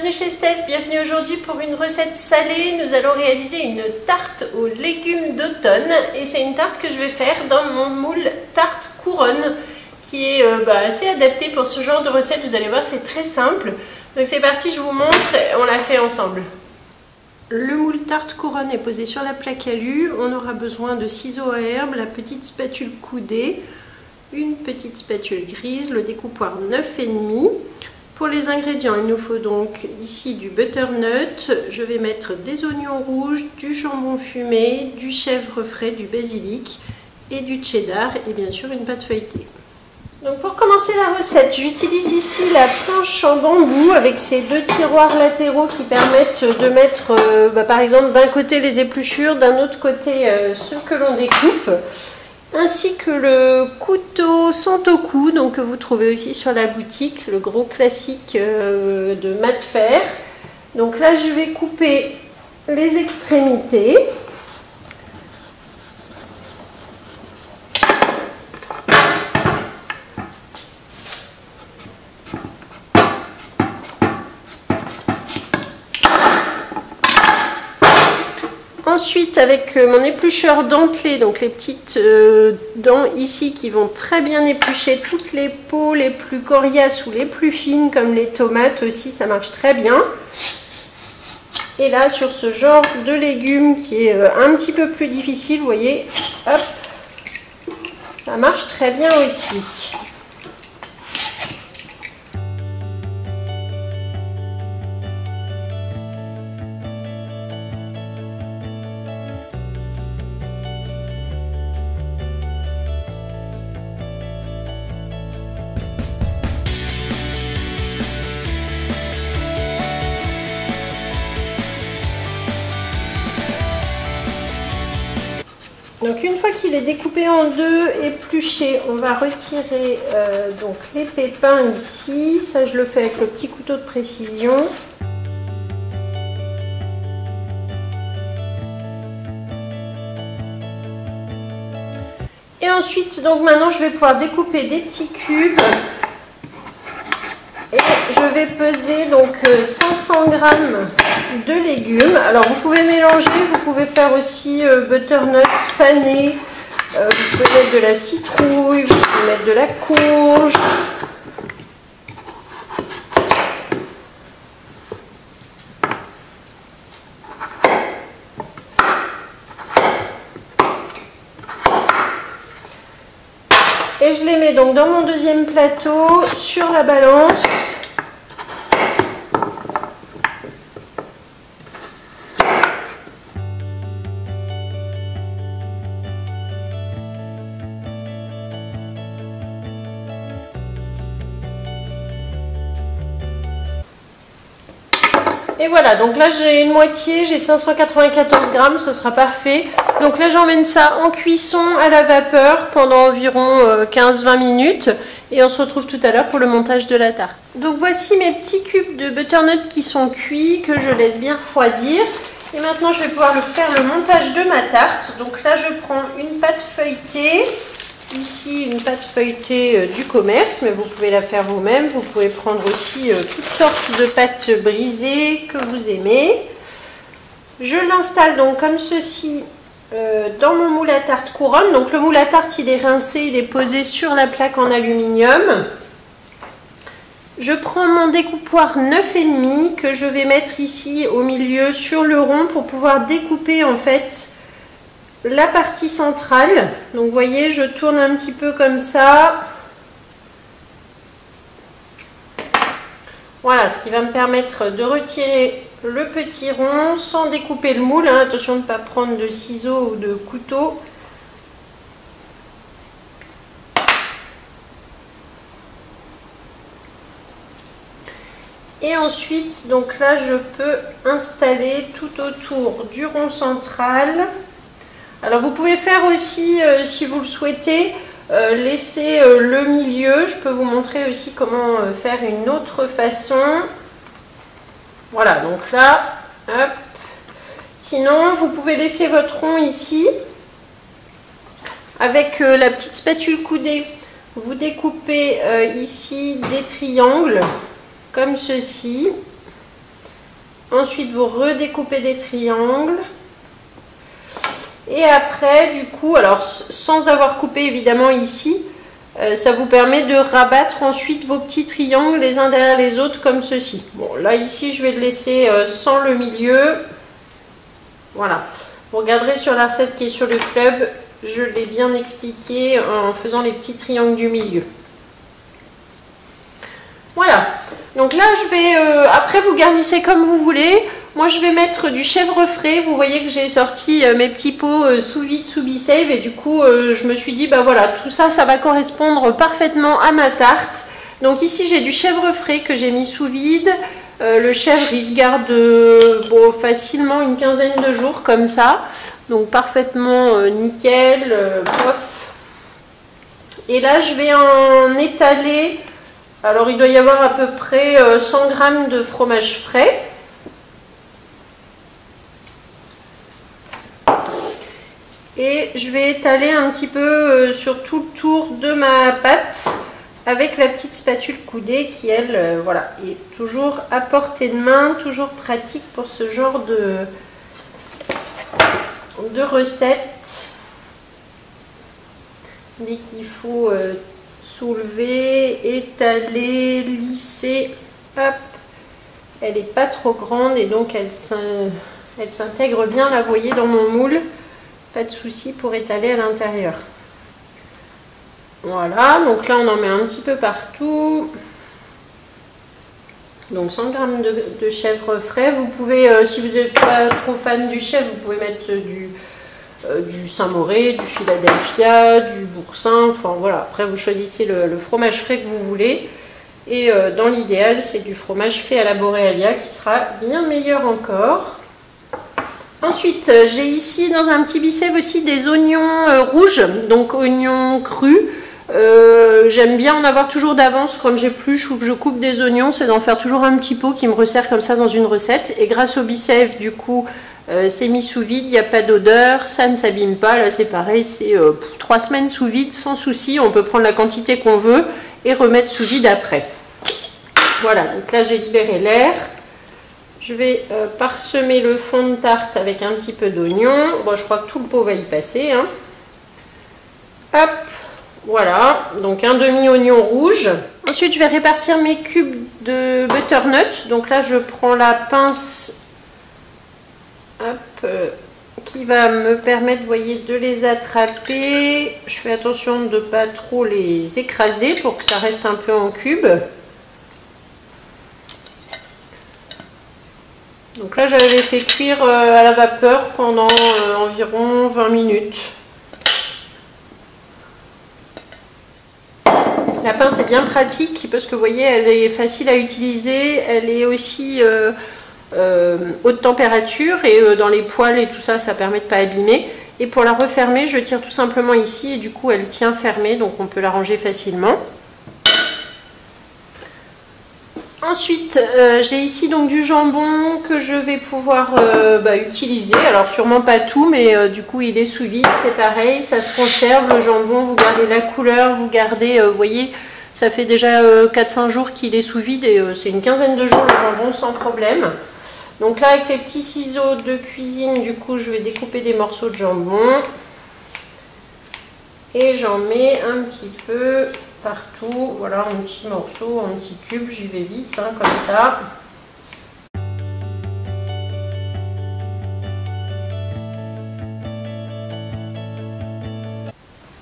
Bienvenue chez Steph, bienvenue aujourd'hui pour une recette salée. Nous allons réaliser une tarte aux légumes d'automne et c'est une tarte que je vais faire dans mon moule tarte couronne qui est assez adapté pour ce genre de recette. Vous allez voir, c'est très simple. Donc c'est parti, je vous montre, on la fait ensemble. Le moule tarte couronne est posé sur la plaque alu. On aura besoin de ciseaux à herbe, la petite spatule coudée, une petite spatule grise, le découpoir 9,5. Pour les ingrédients, il nous faut donc ici du butternut, je vais mettre des oignons rouges, du jambon fumé, du chèvre frais, du basilic et du cheddar et bien sûr une pâte feuilletée. Donc pour commencer la recette, j'utilise ici la planche en bambou avec ces deux tiroirs latéraux qui permettent de mettre par exemple d'un côté les épluchures, d'un autre côté ceux que l'on découpe. Ainsi que le couteau Santoku, donc que vous trouvez aussi sur la boutique, le gros classique de mat fer. Donc là, je vais couper les extrémités. Ensuite, avec mon éplucheur dentelé, donc les petites dents ici qui vont très bien éplucher toutes les peaux les plus coriaces ou les plus fines, comme les tomates aussi, ça marche très bien. Et là, sur ce genre de légumes qui est un petit peu plus difficile, vous voyez, hop, ça marche très bien aussi. Donc une fois qu'il est découpé en deux, épluché, on va retirer donc les pépins ici. Ça, je le fais avec le petit couteau de précision. Et ensuite, donc maintenant, je vais pouvoir découper des petits cubes. Et je vais peser donc 500 g de légumes. Alors vous pouvez mélanger, vous pouvez faire aussi butternut pané, vous pouvez mettre de la citrouille, vous pouvez mettre de la courge. Et je les mets donc dans mon deuxième plateau sur la balance. Et voilà, donc là j'ai une moitié, j'ai 594 grammes, ce sera parfait. Donc là j'emmène ça en cuisson à la vapeur pendant environ 15-20 minutes. Et on se retrouve tout à l'heure pour le montage de la tarte. Donc voici mes petits cubes de butternut qui sont cuits, que je laisse bien refroidir. Et maintenant je vais pouvoir faire le montage de ma tarte. Donc là je prends une pâte feuilletée. Ici une pâte feuilletée du commerce, mais vous pouvez la faire vous-même. Vous pouvez prendre aussi toutes sortes de pâtes brisées que vous aimez. Je l'installe donc comme ceci dans mon moule à tarte couronne. Donc le moule à tarte il est rincé, il est posé sur la plaque en aluminium. Je prends mon découpoir 9,5 que je vais mettre ici au milieu sur le rond pour pouvoir découper en fait la partie centrale. Donc vous voyez, je tourne un petit peu comme ça. Voilà, ce qui va me permettre de retirer le petit rond sans découper le moule. Hein. Attention de ne pas prendre de ciseaux ou de couteau. Et ensuite, donc là, je peux installer tout autour du rond central. Alors vous pouvez faire aussi, si vous le souhaitez, laisser le milieu. Je peux vous montrer aussi comment faire une autre façon. Voilà, donc là, hop. Sinon, vous pouvez laisser votre rond ici. Avec la petite spatule coudée, vous découpez ici des triangles, comme ceci. Ensuite, vous redécoupez des triangles. Et après, du coup, alors sans avoir coupé évidemment ici, ça vous permet de rabattre ensuite vos petits triangles les uns derrière les autres comme ceci. Bon, là ici, je vais le laisser sans le milieu. Voilà. Vous regarderez sur la recette qui est sur le club, je l'ai bien expliqué en faisant les petits triangles du milieu. Voilà. Donc là, je vais, après vous garnissez comme vous voulez. Moi, je vais mettre du chèvre frais. Vous voyez que j'ai sorti mes petits pots sous vide, sous Be-Save. Et du coup, je me suis dit, bah voilà, tout ça, ça va correspondre parfaitement à ma tarte. Donc ici, j'ai du chèvre frais que j'ai mis sous vide. Le chèvre, il se garde bon, facilement une quinzaine de jours comme ça. Donc parfaitement nickel, pof. Et là, je vais en étaler. Alors, il doit y avoir à peu près 100 g de fromage frais. Et je vais étaler un petit peu sur tout le tour de ma pâte avec la petite spatule coudée qui, elle, voilà, est toujours à portée de main, toujours pratique pour ce genre de recette. Dès qu'il faut soulever, étaler, lisser, hop, elle n'est pas trop grande et donc elle s'intègre bien, là vous voyez dans mon moule, pas de souci pour étaler à l'intérieur. Voilà, donc là on en met un petit peu partout. Donc 100 g de chèvre frais. Vous pouvez, si vous n'êtes pas trop fan du chèvre, vous pouvez mettre du Saint-Moré, du Philadelphia, du Boursin, enfin voilà, après vous choisissez le fromage frais que vous voulez. Et dans l'idéal, c'est du fromage fait à la Borealia qui sera bien meilleur encore. Ensuite, j'ai ici dans un petit Be-Save aussi des oignons rouges, donc oignons crus. J'aime bien en avoir toujours d'avance quand j'épluche ou que je coupe des oignons, c'est d'en faire toujours un petit pot qui me resserre comme ça dans une recette. Et grâce au Be-Save, du coup, c'est mis sous vide, il n'y a pas d'odeur, ça ne s'abîme pas. Là, c'est pareil, c'est 3 semaines sous vide sans souci. On peut prendre la quantité qu'on veut et remettre sous vide après. Voilà, donc là, j'ai libéré l'air. Je vais parsemer le fond de tarte avec un petit peu d'oignon. Bon, je crois que tout le pot va y passer, hein. Hop, voilà, donc un demi-oignon rouge. Ensuite, je vais répartir mes cubes de butternut. Donc là, je prends la pince hop, qui va me permettre, vous voyez, de les attraper. Je fais attention de ne pas trop les écraser pour que ça reste un peu en cubes. Donc là, j'avais fait cuire à la vapeur pendant environ 20 minutes. La pince est bien pratique parce que vous voyez, elle est facile à utiliser. Elle est aussi haute température et dans les poêles et tout ça, ça permet de ne pas abîmer. Et pour la refermer, je tire tout simplement ici et du coup, elle tient fermée. Donc on peut la ranger facilement. Ensuite, j'ai ici donc du jambon que je vais pouvoir utiliser. Alors sûrement pas tout, mais du coup il est sous vide, c'est pareil, ça se conserve le jambon, vous gardez la couleur, vous gardez, vous voyez, ça fait déjà 4-5 jours qu'il est sous vide et c'est une quinzaine de jours le jambon sans problème. Donc là avec les petits ciseaux de cuisine, du coup je vais découper des morceaux de jambon. Et j'en mets un petit peu partout, voilà, un petit morceau, un petit cube, j'y vais vite, hein, comme ça.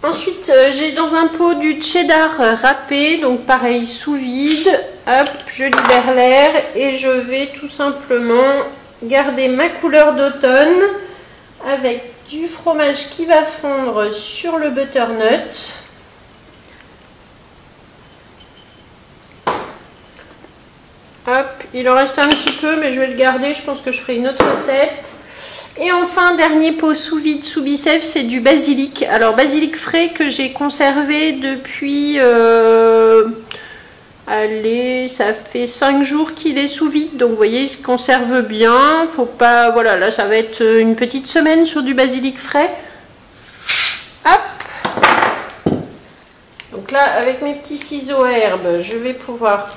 Ensuite, j'ai dans un pot du cheddar râpé, donc pareil, sous vide. Hop, je libère l'air et je vais tout simplement garder ma couleur d'automne avec du fromage qui va fondre sur le butternut. Hop, il en reste un petit peu, mais je vais le garder. Je pense que je ferai une autre recette. Et enfin, dernier pot sous vide, sous Be-Save, c'est du basilic. Alors, basilic frais que j'ai conservé depuis... allez, ça fait 5 jours qu'il est sous vide. Donc, vous voyez, il se conserve bien. Faut pas... Voilà, là, ça va être une petite semaine sur du basilic frais. Hop. Donc là, avec mes petits ciseaux à herbe, je vais pouvoir...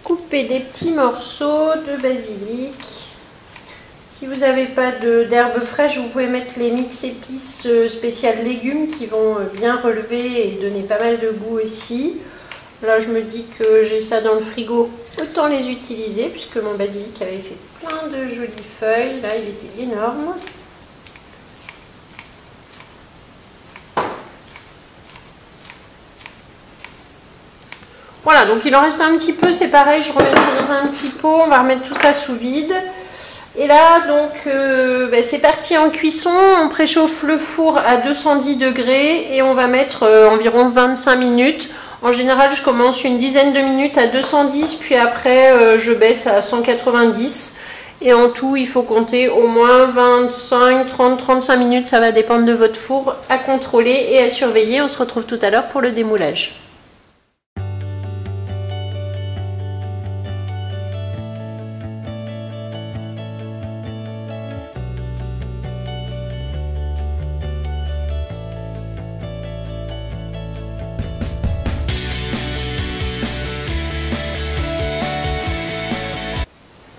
couper des petits morceaux de basilic. Si vous n'avez pas d'herbes fraîches, vous pouvez mettre les mix épices spéciales légumes qui vont bien relever et donner pas mal de goût aussi. Là, je me dis que j'ai ça dans le frigo, autant les utiliser puisque mon basilic avait fait plein de jolies feuilles. Là, il était énorme. Voilà, donc il en reste un petit peu, c'est pareil, je remets dans un petit pot, on va remettre tout ça sous vide. Et là, donc, c'est parti en cuisson, on préchauffe le four à 210 degrés et on va mettre environ 25 minutes. En général, je commence une dizaine de minutes à 210, puis après, je baisse à 190. Et en tout, il faut compter au moins 25, 30, 35 minutes, ça va dépendre de votre four, à contrôler et à surveiller. On se retrouve tout à l'heure pour le démoulage.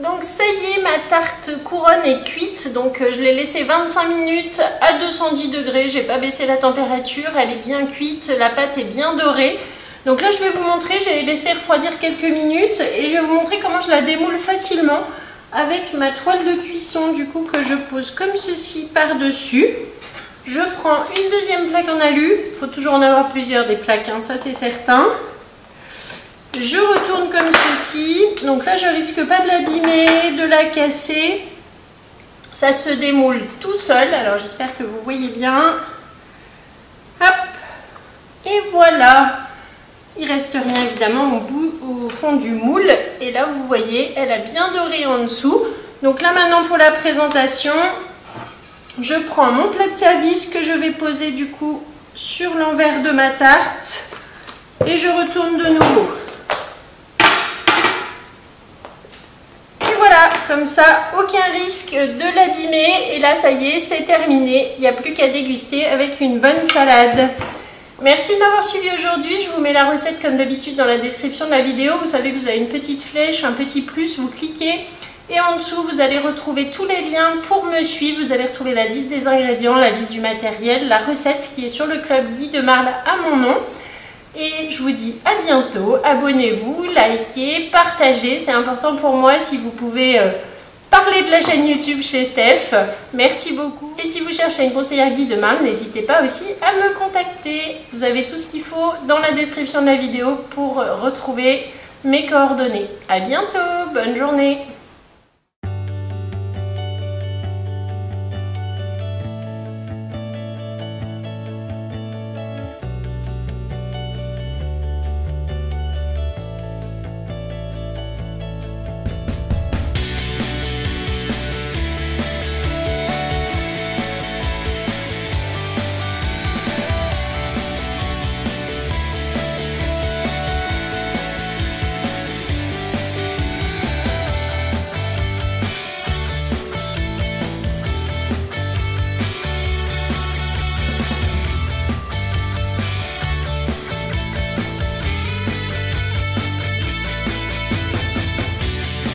Donc ça y est, ma tarte couronne est cuite, donc je l'ai laissée 25 minutes à 210 degrés, j'ai pas baissé la température, elle est bien cuite, la pâte est bien dorée. Donc là je vais vous montrer, j'ai laissé refroidir quelques minutes et je vais vous montrer comment je la démoule facilement avec ma toile de cuisson du coup que je pose comme ceci par-dessus. Je prends une deuxième plaque en alu, il faut toujours en avoir plusieurs des plaques, hein, ça c'est certain. Je retourne comme ceci, donc là je risque pas de l'abîmer, de la casser, ça se démoule tout seul, alors j'espère que vous voyez bien, hop, et voilà, il reste rien évidemment au fond du moule, et là vous voyez, elle a bien doré en dessous. Donc là maintenant pour la présentation, je prends mon plat de service que je vais poser du coup sur l'envers de ma tarte, et je retourne de nouveau. Voilà, comme ça, aucun risque de l'abîmer. Et là, ça y est, c'est terminé. Il n'y a plus qu'à déguster avec une bonne salade. Merci de m'avoir suivi aujourd'hui. Je vous mets la recette comme d'habitude dans la description de la vidéo. Vous savez que vous avez une petite flèche, un petit plus, vous cliquez. Et en dessous, vous allez retrouver tous les liens pour me suivre. Vous allez retrouver la liste des ingrédients, la liste du matériel, la recette qui est sur le club Guy de Marle à mon nom. Et je vous dis à bientôt, abonnez-vous, likez, partagez, c'est important pour moi si vous pouvez parler de la chaîne YouTube chez Steph. Merci beaucoup. Et si vous cherchez une conseillère Guy de Marle, n'hésitez pas aussi à me contacter. Vous avez tout ce qu'il faut dans la description de la vidéo pour retrouver mes coordonnées. À bientôt, bonne journée.